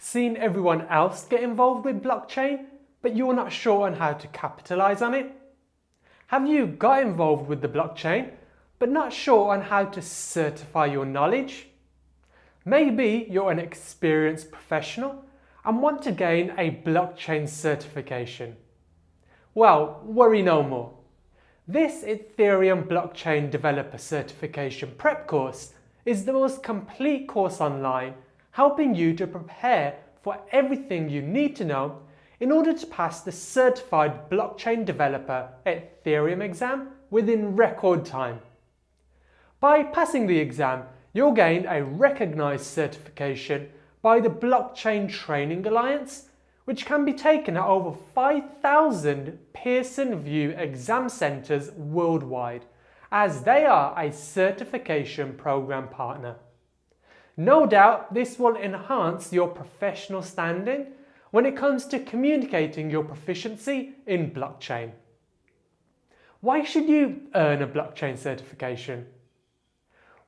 Seen everyone else get involved with blockchain, but you're not sure on how to capitalize on it? Have you got involved with the blockchain, but not sure on how to certify your knowledge? Maybe you're an experienced professional and want to gain a blockchain certification. Well, worry no more. This Ethereum Blockchain Developer Certification Prep course is the most complete course online, helping you to prepare for everything you need to know in order to pass the Certified Blockchain Developer Ethereum exam within record time. By passing the exam, you'll gain a recognised certification by the Blockchain Training Alliance, which can be taken at over 5,000 Pearson VUE exam centres worldwide, as they are a certification program partner. No doubt this will enhance your professional standing when it comes to communicating your proficiency in blockchain. Why should you earn a blockchain certification?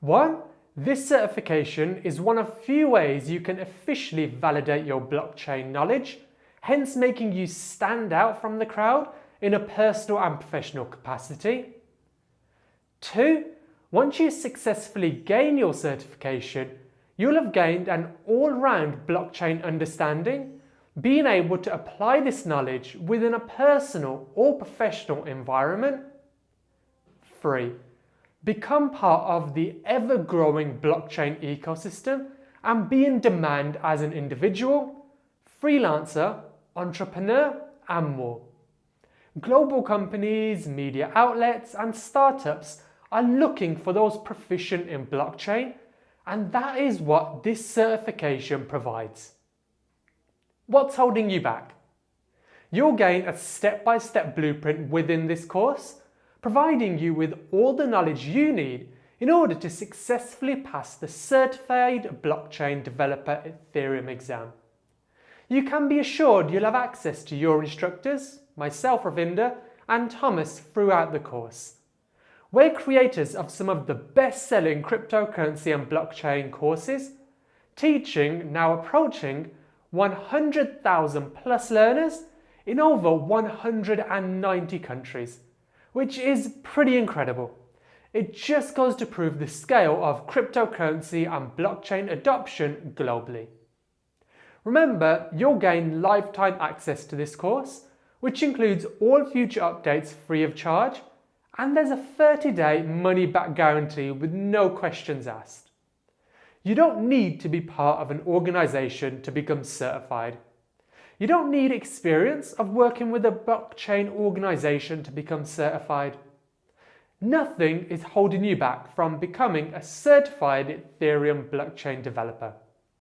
1. This certification is one of few ways you can officially validate your blockchain knowledge, hence making you stand out from the crowd in a personal and professional capacity. 2. Once you successfully gain your certification, you'll have gained an all-round blockchain understanding, being able to apply this knowledge within a personal or professional environment. 3. Become part of the ever-growing blockchain ecosystem and be in demand as an individual, freelancer, entrepreneur, and more. Global companies, media outlets, and startups are looking for those proficient in blockchain, and that is what this certification provides. What's holding you back? You'll gain a step-by-step blueprint within this course, providing you with all the knowledge you need in order to successfully pass the Certified Blockchain Developer Ethereum exam. You can be assured you'll have access to your instructors, myself Ravinder, and Thomas throughout the course. We're creators of some of the best-selling cryptocurrency and blockchain courses, teaching now approaching 100,000 plus learners in over 190 countries, which is pretty incredible. It just goes to prove the scale of cryptocurrency and blockchain adoption globally. Remember, you'll gain lifetime access to this course, which includes all future updates free of charge, and there's a 30-day money-back guarantee with no questions asked. You don't need to be part of an organisation to become certified. You don't need experience of working with a blockchain organisation to become certified. Nothing is holding you back from becoming a certified Ethereum blockchain developer.